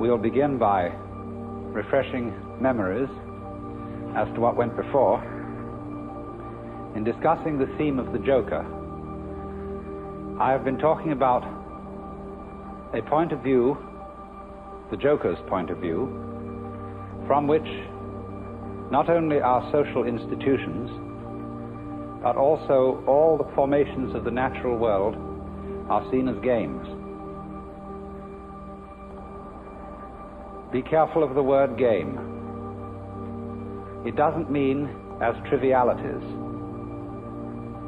we'll begin by refreshing memories as to what went before. In discussing the theme of the Joker, I have been talking about a point of view, the Joker's point of view, from which not only our social institutions, but also all the formations of the natural world are seen as games. Be careful of the word game. It doesn't mean as trivialities,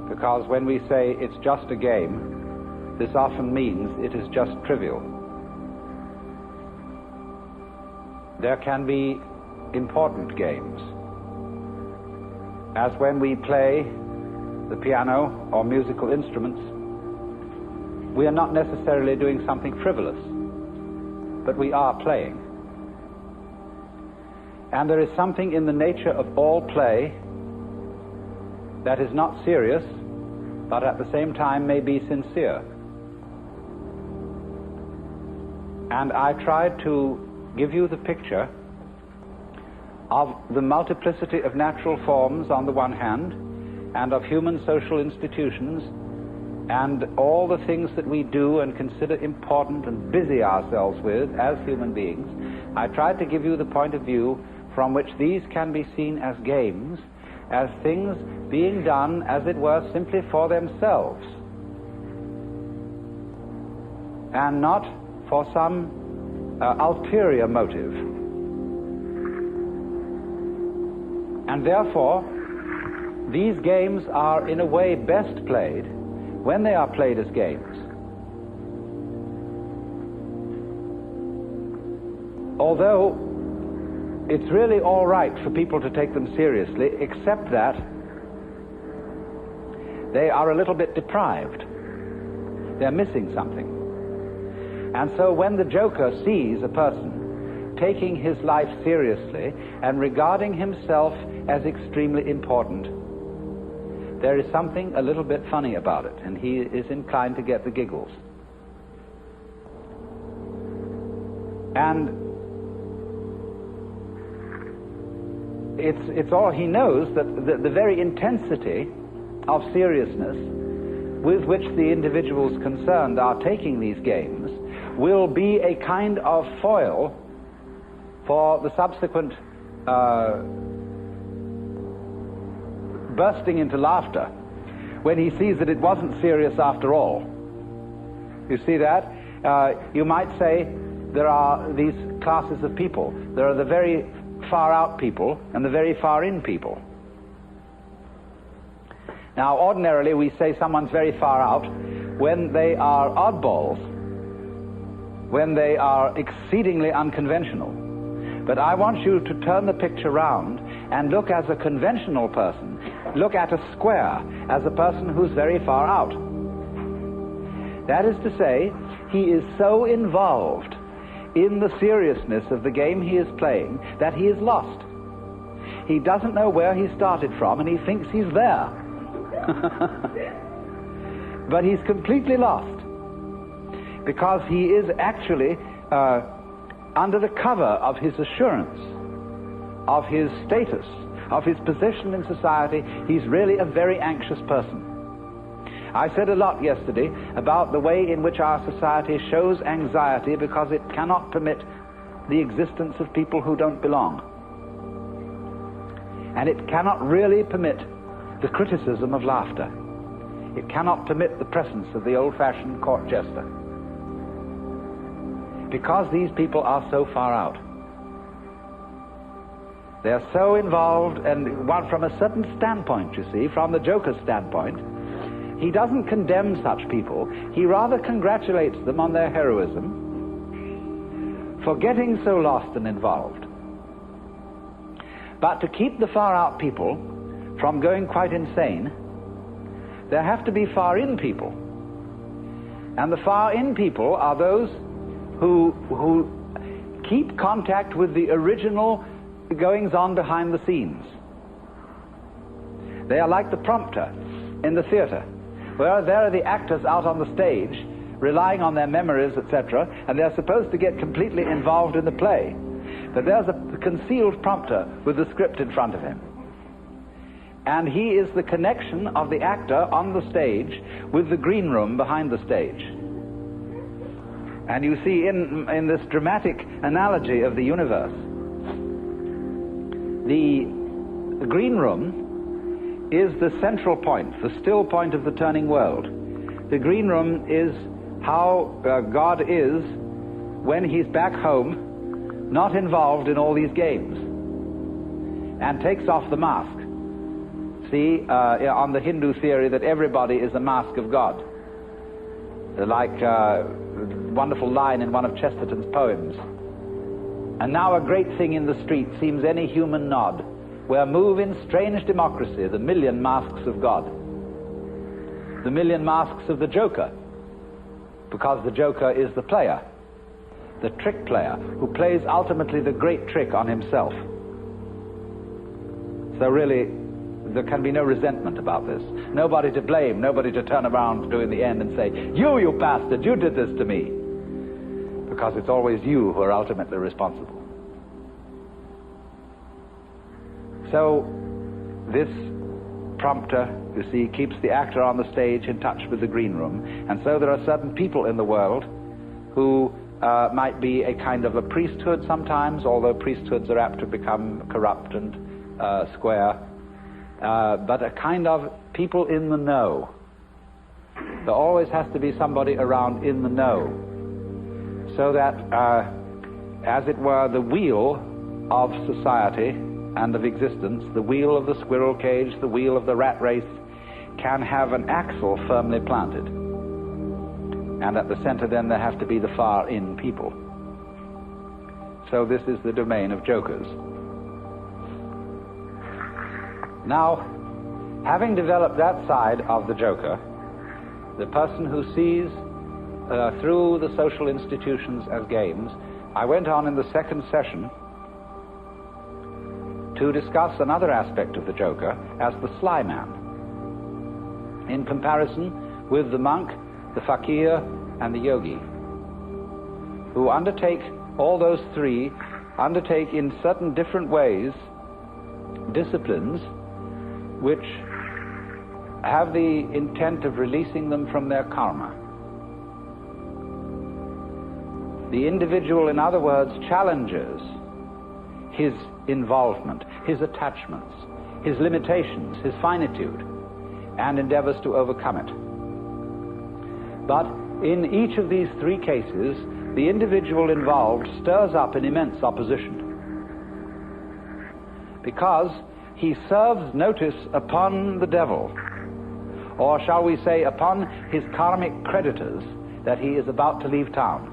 because when we say it's just a game, this often means it is just trivial. There can be important games, as when we play the piano or musical instruments. We are not necessarily doing something frivolous, but we are playing. And there is something in the nature of all play that is not serious, but at the same time may be sincere. And I tried to give you the picture of the multiplicity of natural forms on the one hand, and of human social institutions, and all the things that we do and consider important and busy ourselves with as human beings. I tried to give you the point of view from which these can be seen as games, as things being done, as it were, simply for themselves, and not for some ulterior motive. And therefore, these games are in a way best played when they are played as games. Although it's really all right for people to take them seriously, except that they are a little bit deprived. They're missing something. And so when the Joker sees a person taking his life seriously and regarding himself as extremely important, there is something a little bit funny about it, and he is inclined to get the giggles. And it's all, he knows that the very intensity of seriousness with which the individuals concerned are taking these games will be a kind of foil for the subsequent bursting into laughter when he sees that it wasn't serious after all. You see that? You might say there are these classes of people. There are the very far out people and the very far in people. Now, ordinarily we say someone's very far out when they are oddballs, when they are exceedingly unconventional. But I want you to turn the picture round and look as a conventional person. Look at a square as a person who's very far out. That is to say, he is so involved in the seriousness of the game he is playing that he is lost. He doesn't know where he started from, and he thinks he's there. But he's completely lost, because he is actually under the cover of his assurance, of his status, of his position in society. He's really a very anxious person. I said a lot yesterday about the way in which our society shows anxiety because it cannot permit the existence of people who don't belong. And it cannot really permit the criticism of laughter. It cannot permit the presence of the old-fashioned court jester, because these people are so far out. They're so involved, and one from a certain standpoint, you see, from the Joker's standpoint, he doesn't condemn such people. He rather congratulates them on their heroism for getting so lost and involved. But to keep the far out people from going quite insane, there have to be far in people. And the far in people are those who keep contact with the original goings on behind the scenes. They are like the prompter in the theater, where there are the actors out on the stage relying on their memories, etc., and they're supposed to get completely involved in the play. But there's a concealed prompter with the script in front of him. And he is the connection of the actor on the stage with the green room behind the stage. And you see in this dramatic analogy of the universe, the green room is the central point, the still point of the turning world. The green room is how God is when he's back home, not involved in all these games, and takes off the mask. See, on the Hindu theory that everybody is a mask of God. Like a wonderful line in one of Chesterton's poems. And now a great thing in the street seems any human nod, where move in strange democracy the million masks of God. The million masks of the Joker, because the Joker is the player, the trick player, who plays ultimately the great trick on himself. So really, there can be no resentment about this. Nobody to blame, nobody to turn around to in the end and say, you bastard, you did this to me. Because it's always you who are ultimately responsible. So, this prompter, you see, keeps the actor on the stage in touch with the green room. And so there are certain people in the world who might be a kind of a priesthood sometimes, although priesthoods are apt to become corrupt and square. But a kind of people in the know. There always has to be somebody around in the know, so that, as it were, the wheel of society and of existence, the wheel of the squirrel cage, the wheel of the rat race, can have an axle firmly planted. And at the center then there have to be the far in people. So this is the domain of jokers. Now, having developed that side of the joker, the person who sees through the social institutions as games, I went on in the second session to discuss another aspect of the joker as the sly man, in comparison with the monk, the fakir, and the yogi, who undertake, all those three, undertake in certain different ways disciplines which have the intent of releasing them from their karma. The individual, in other words, challenges his involvement, his attachments, his limitations, his finitude, and endeavors to overcome it. But in each of these three cases, the individual involved stirs up an immense opposition, because he serves notice upon the devil, or shall we say upon his karmic creditors, that he is about to leave town.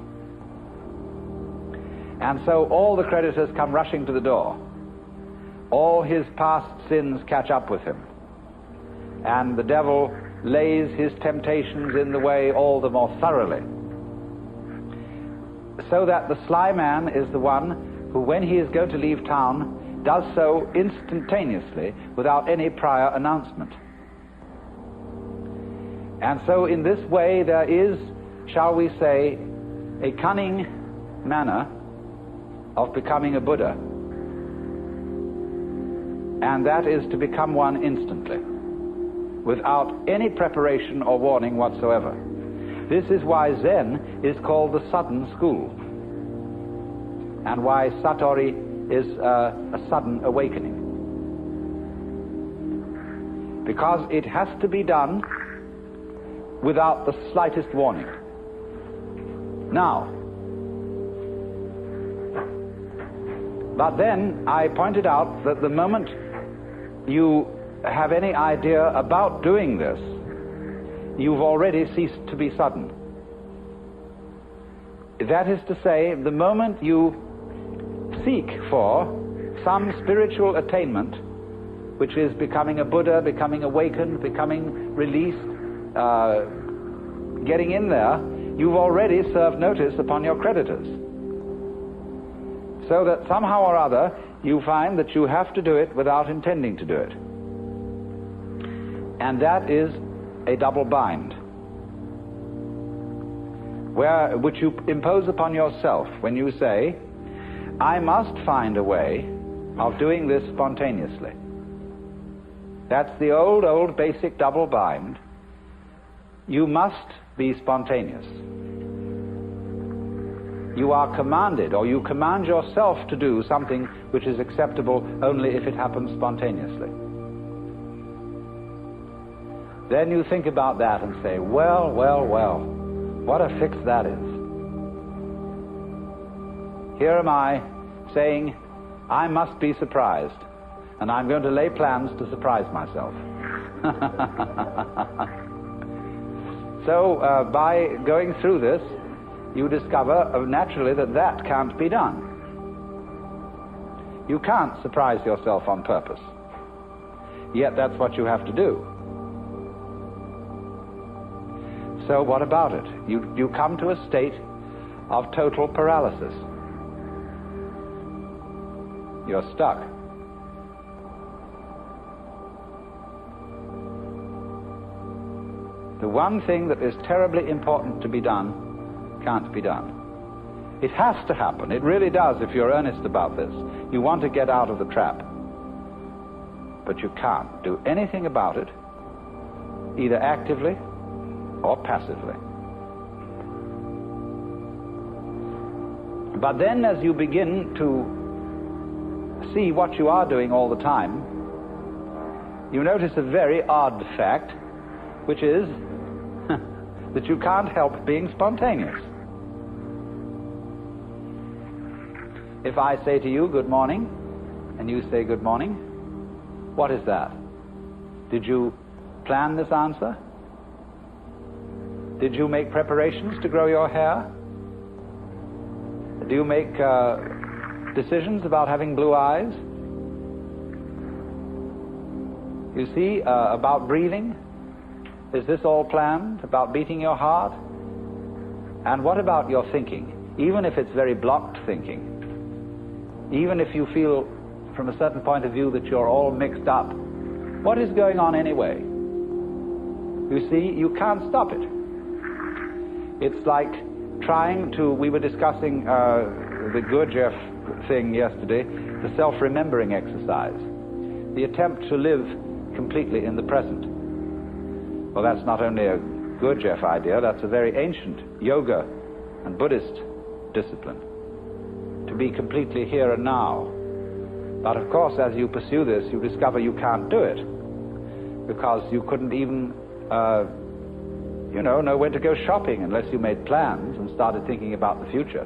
And so all the creditors come rushing to the door. All his past sins catch up with him. And the devil lays his temptations in the way all the more thoroughly. So that the sly man is the one who, when he is going to leave town, does so instantaneously without any prior announcement. And so in this way there is, shall we say, a cunning manner of becoming a Buddha, and that is to become one instantly, without any preparation or warning whatsoever. This is why Zen is called the sudden school, and why Satori is a sudden awakening, because it has to be done without the slightest warning. Now, but then I pointed out that the moment you have any idea about doing this, you've already ceased to be sudden. That is to say, the moment you seek for some spiritual attainment, which is becoming a Buddha, becoming awakened, becoming released, getting in there, you've already served notice upon your creditors. So that somehow or other you find that you have to do it without intending to do it. And that is a double bind. which you impose upon yourself when you say, I must find a way of doing this spontaneously. That's the old basic double bind. You must be spontaneous. You are commanded, or you command yourself to do something which is acceptable only if it happens spontaneously. Then you think about that and say, well, what a fix that is. Here am I saying, I must be surprised, and I'm going to lay plans to surprise myself. So by going through this, you discover naturally that can't be done. You can't surprise yourself on purpose. Yet that's what you have to do. So what about it? You come to a state of total paralysis. You're stuck. The one thing that is terribly important to be done can't be done. It has to happen. It really does if you're earnest about this. You want to get out of the trap. But you can't do anything about it, either actively or passively. But then as you begin to see what you are doing all the time, you notice a very odd fact, which is that you can't help being spontaneous. If I say to you, good morning, and you say good morning, what is that? Did you plan this answer? Did you make preparations to grow your hair? Do you make decisions about having blue eyes? You see, about breathing? Is this all planned? About beating your heart? And what about your thinking? Even if it's very blocked thinking, even if you feel from a certain point of view that you're all mixed up, what is going on anyway? You see, you can't stop it. It's like trying to, we were discussing the Gurdjieff thing yesterday, the self-remembering exercise, the attempt to live completely in the present. Well, that's not only a Gurdjieff idea, that's a very ancient yoga and Buddhist discipline, to be completely here and now. But of course, as you pursue this, you discover you can't do it, because you couldn't even know when to go shopping unless you made plans and started thinking about the future.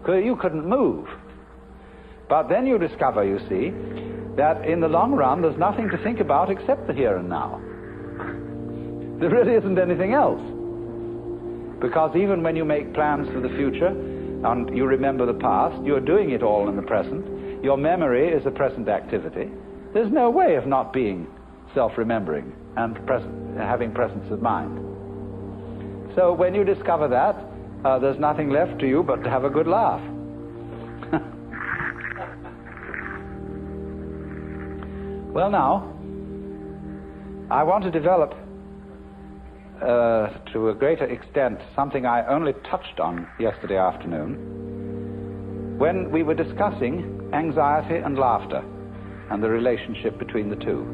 You couldn't move. But then you discover, you see, that in the long run there's nothing to think about except the here and now. There really isn't anything else. Because even when you make plans for the future and you remember the past, you're doing it all in the present. Your memory is a present activity. There's no way of not being self-remembering and having presence of mind. So when you discover that, there's nothing left to you but to have a good laugh. Well, now, I want to develop to a greater extent something I only touched on yesterday afternoon when we were discussing anxiety and laughter and the relationship between the two.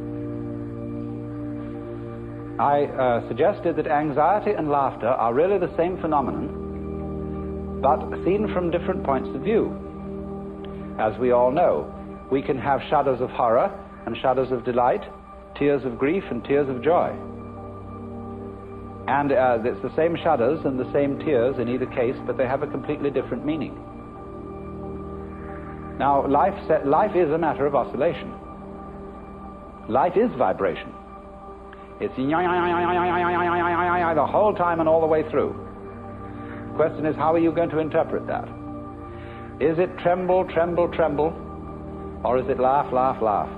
I suggested that anxiety and laughter are really the same phenomenon, but seen from different points of view. As we all know, we can have shudders of horror and shudders of delight, tears of grief and tears of joy. And it's the same shudders and the same tears in either case, but they have a completely different meaning. Now, life is a matter of oscillation. Life is vibration. It's the whole time and all the way through. The question is, how are you going to interpret that? Is it tremble, tremble, tremble, or is it laugh, laugh, laugh?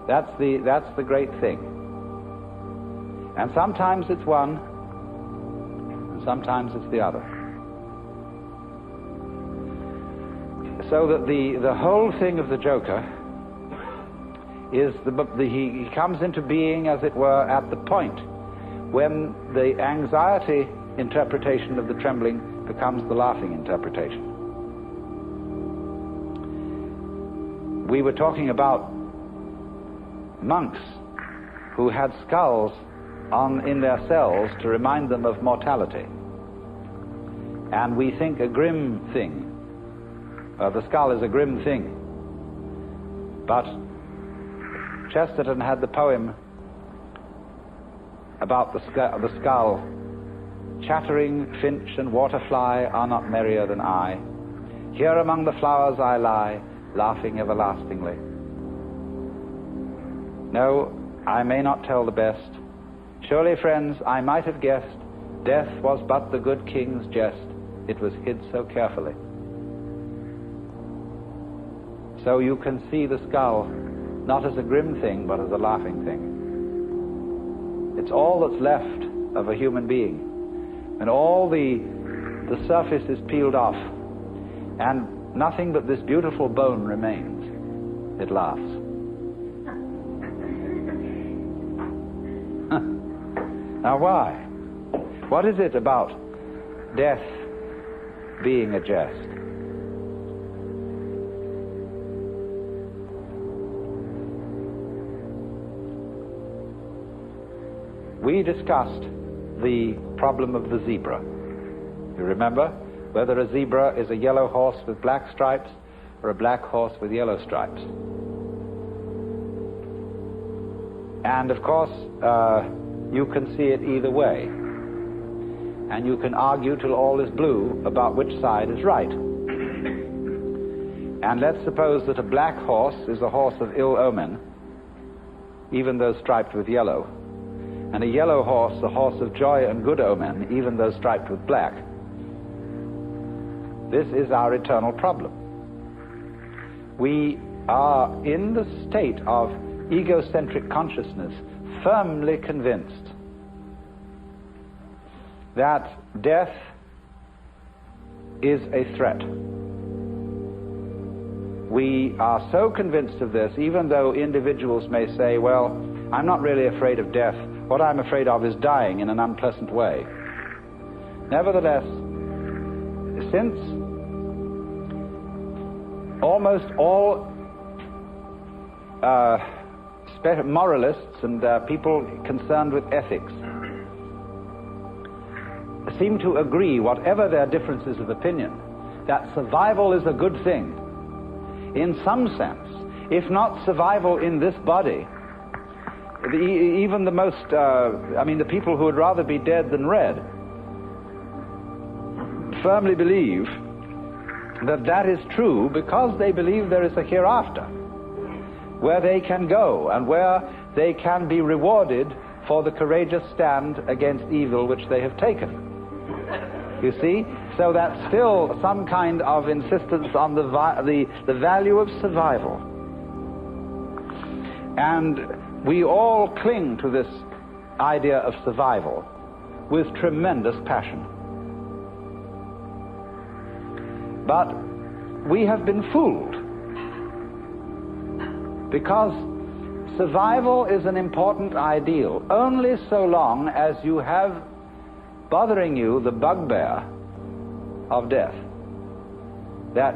That's the great thing. And sometimes it's one, and sometimes it's the other. So that the whole thing of the Joker is he comes into being, as it were, at the point when the anxiety interpretation of the trembling becomes the laughing interpretation. We were talking about monks who had skulls in their cells to remind them of mortality. And we think a grim thing. The skull is a grim thing. But Chesterton had the poem about the skull. Chattering finch and waterfly are not merrier than I. Here among the flowers I lie, laughing everlastingly. No, I may not tell the best. Surely, friends, I might have guessed death was but the good king's jest. It was hid so carefully. So you can see the skull not as a grim thing, but as a laughing thing. It's all that's left of a human being. And all the surface is peeled off, and nothing but this beautiful bone remains. It laughs. Now why? What is it about death being a jest? We discussed the problem of the zebra. You remember whether a zebra is a yellow horse with black stripes or a black horse with yellow stripes. And of course, you can see it either way. And you can argue till all is blue about which side is right. And let's suppose that a black horse is a horse of ill omen, even though striped with yellow, and a yellow horse a horse of joy and good omen, even though striped with black. This is our eternal problem. We are in the state of egocentric consciousness, firmly convinced that death is a threat. We are so convinced of this, even though individuals may say, well, I'm not really afraid of death. What I'm afraid of is dying in an unpleasant way. Nevertheless, since almost all moralists and people concerned with ethics seem to agree, whatever their differences of opinion, that survival is a good thing. In some sense, if not survival in this body, even the most, the people who would rather be dead than red, firmly believe that that is true because they believe there is a hereafter, where they can go and where they can be rewarded for the courageous stand against evil which they have taken. You see? So that's still some kind of insistence on the value of survival. And we all cling to this idea of survival with tremendous passion. But we have been fooled, because survival is an important ideal only so long as you have bothering you the bugbear of death, that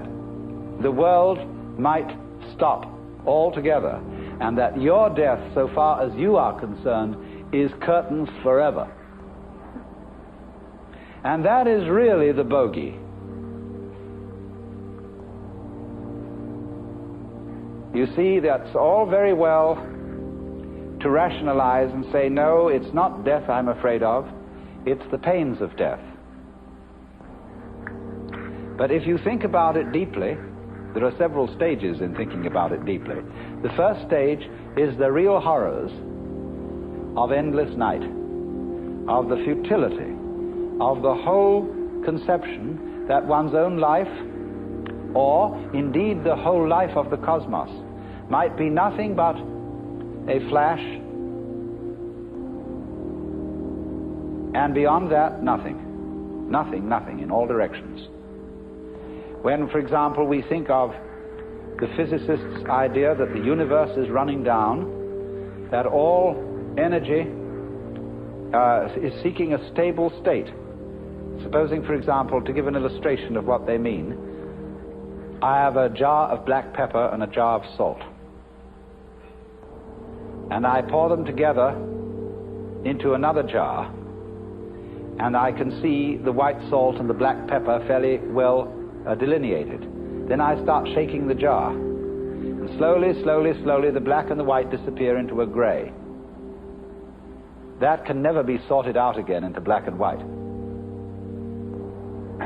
the world might stop altogether, and that your death, so far as you are concerned, is curtains forever. And that is really the bogey. You see, that's all very well to rationalize and say, no, it's not death I'm afraid of, it's the pains of death. But if you think about it deeply, there are several stages in thinking about it deeply. The first stage is the real horrors of endless night, of the futility, of the whole conception that one's own life, or indeed the whole life of the cosmos, might be nothing but a flash, and beyond that, nothing. Nothing, nothing, in all directions. When, for example, we think of the physicist's idea that the universe is running down, that all energy is seeking a stable state. Supposing, for example, to give an illustration of what they mean, I have a jar of black pepper and a jar of salt, and I pour them together into another jar, and I can see the white salt and the black pepper fairly well delineated. Then I start shaking the jar, and slowly, slowly, slowly the black and the white disappear into a gray. That can never be sorted out again into black and white.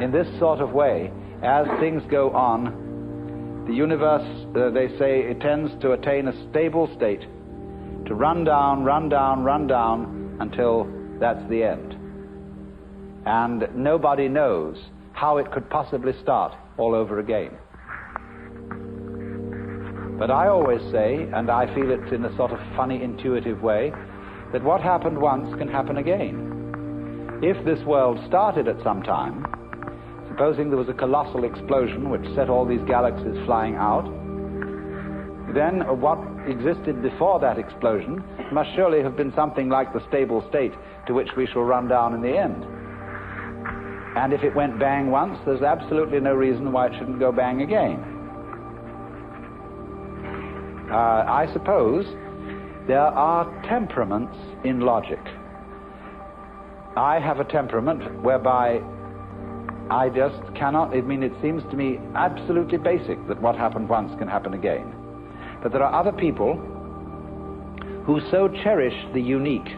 In this sort of way, as things go on, the universe, they say, it tends to attain a stable state, to run down, run down, run down, until that's the end. And nobody knows how it could possibly start all over again. But I always say, and I feel it in a sort of funny, intuitive way, that what happened once can happen again. If this world started at some time, supposing there was a colossal explosion which set all these galaxies flying out, then what existed before that explosion must surely have been something like the stable state to which we shall run down in the end. And if it went bang once, there's absolutely no reason why it shouldn't go bang again. I suppose there are temperaments in logic. I have a temperament whereby I just cannot, it seems to me absolutely basic that what happened once can happen again. But there are other people who so cherish the unique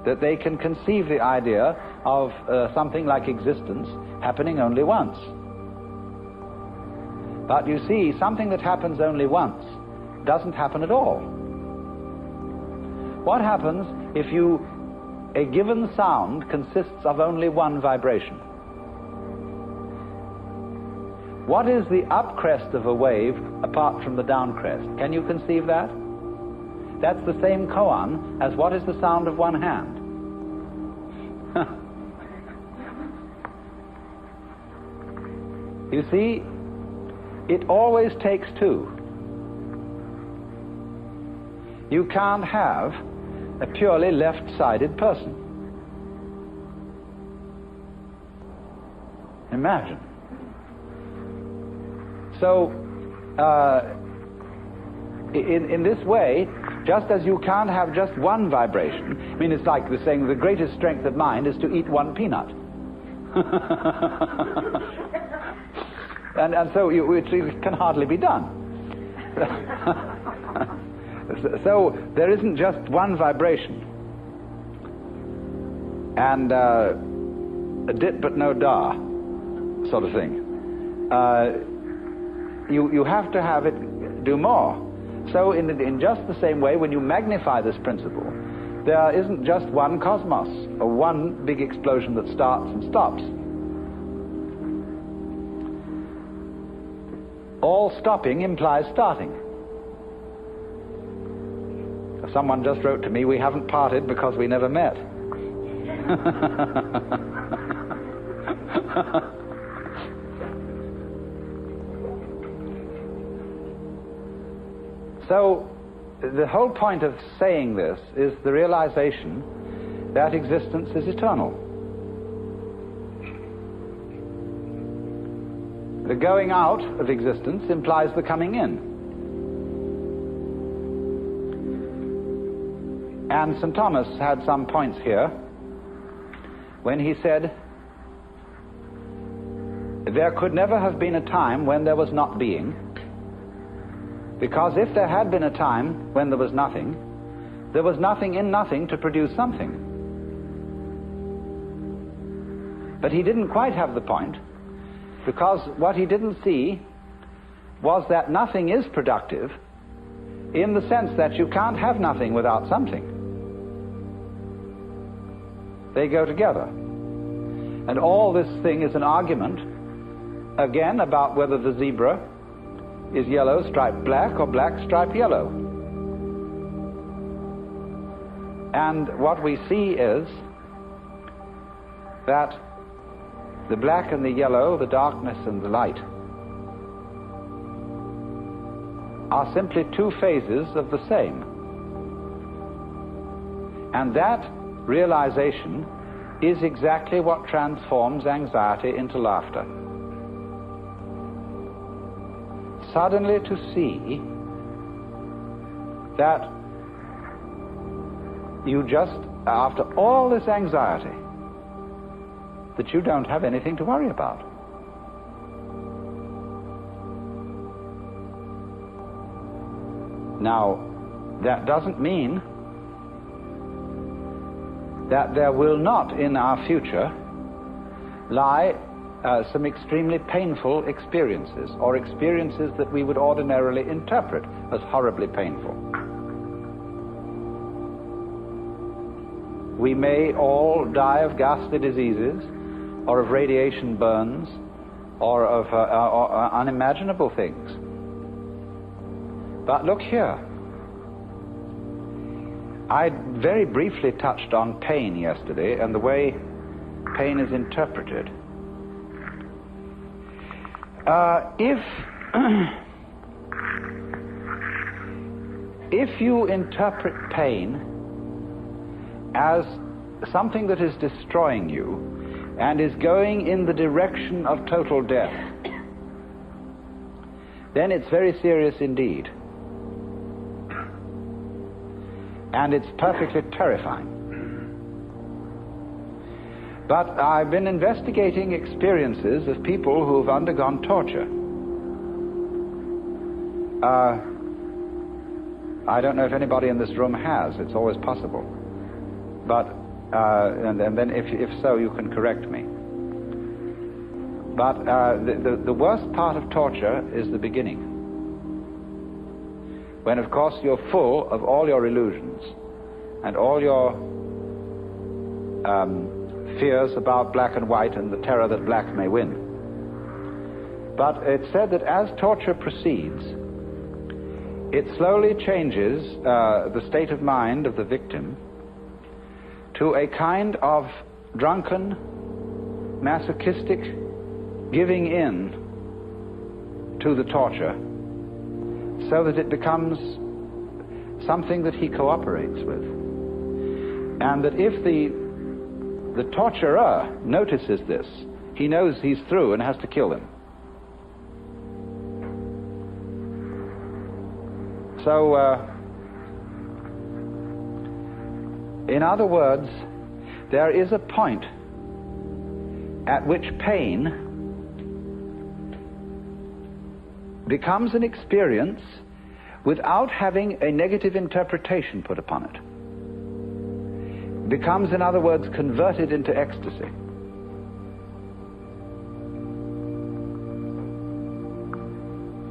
that they can conceive the idea of something like existence happening only once. But you see, something that happens only once doesn't happen at all. What happens if a given sound consists of only one vibration? What is the up crest of a wave apart from the down crest? Can you conceive that? That's the same koan as what is the sound of one hand. You see, it always takes two. You can't have a purely left-sided person. Imagine. So, in this way, just as you can't have just one vibration, it's like the saying, the greatest strength of mind is to eat one peanut. and so it can hardly be done. So there isn't just one vibration. And a dit but no da sort of thing. You have to have it do more. So in just the same way, when you magnify this principle, there isn't just one cosmos, or one big explosion that starts and stops. All stopping implies starting. Someone just wrote to me, we haven't parted because we never met. So, the whole point of saying this is the realization that existence is eternal. The going out of existence implies the coming in. And St. Thomas had some points here when he said, there could never have been a time when there was not being, because if there had been a time when there was nothing in nothing to produce something. But he didn't quite have the point, because what he didn't see was that nothing is productive in the sense that you can't have nothing without something. They go together. And all this thing is an argument, again, about whether the zebra is yellow striped black or black striped yellow. And what we see is that the black and the yellow, the darkness and the light, are simply two phases of the same. And that realization is exactly what transforms anxiety into laughter. Suddenly to see that you just, after all this anxiety, that you don't have anything to worry about. Now, that doesn't mean that there will not in our future lie some extremely painful experiences, or experiences that we would ordinarily interpret as horribly painful. We may all die of ghastly diseases, or of radiation burns, or of unimaginable things. But look here. I very briefly touched on pain yesterday and the way pain is interpreted. If you interpret pain as something that is destroying you and is going in the direction of total death, then it's very serious indeed. And it's perfectly terrifying. But I've been investigating experiences of people who've undergone torture. I don't know if anybody in this room has. It's always possible. But, and then if so, you can correct me. But the worst part of torture is the beginning. When, of course, you're full of all your illusions and all your fears about black and white and the terror that black may win. But it's said that as torture proceeds, it slowly changes the state of mind of the victim to a kind of drunken, masochistic giving in to the torture, so that it becomes something that he cooperates with. And that if the torturer notices this, he knows he's through and has to kill him. So, in other words, there is a point at which pain becomes an experience without having a negative interpretation put upon it. Becomes, in other words, converted into ecstasy.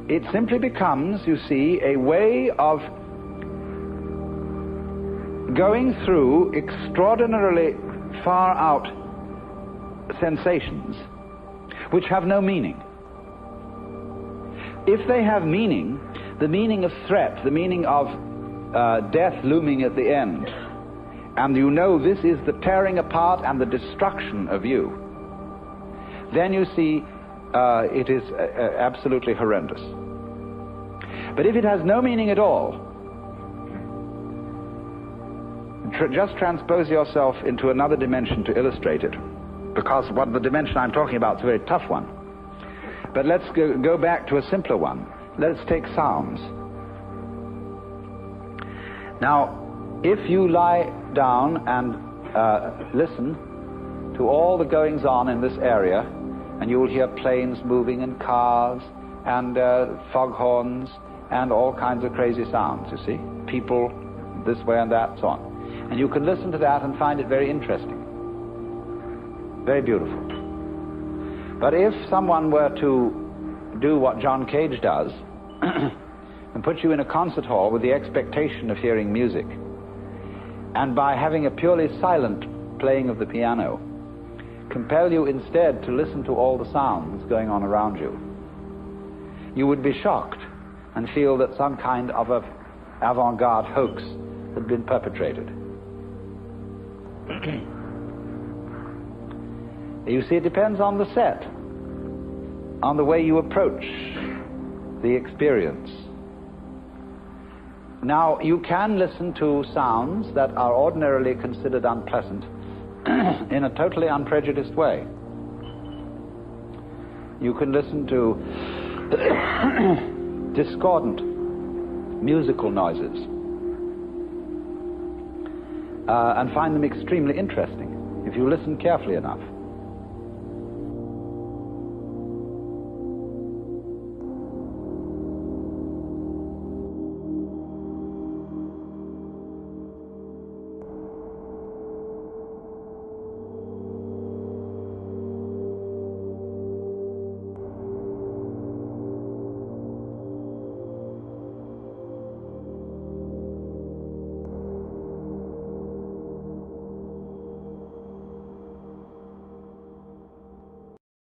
It simply becomes, you see, a way of going through extraordinarily far out sensations which have no meaning. If they have meaning, the meaning of threat, the meaning of death looming at the end, and you know this is the tearing apart and the destruction of you, then you see it is absolutely horrendous. But if it has no meaning at all, just transpose yourself into another dimension to illustrate it, because the dimension I'm talking about is a very tough one. But let's go back to a simpler one. Let's take sounds. Now, if you lie down and listen to all the goings on in this area, and you will hear planes moving and cars and foghorns and all kinds of crazy sounds, you see, people this way and that, so on. And you can listen to that and find it very interesting, very beautiful. But if someone were to do what John Cage does and put you in a concert hall with the expectation of hearing music, and by having a purely silent playing of the piano, compel you instead to listen to all the sounds going on around you, you would be shocked and feel that some kind of an avant-garde hoax had been perpetrated. You see, it depends on the set, on the way you approach the experience. Now, you can listen to sounds that are ordinarily considered unpleasant in a totally unprejudiced way. You can listen to discordant musical noises and find them extremely interesting if you listen carefully enough.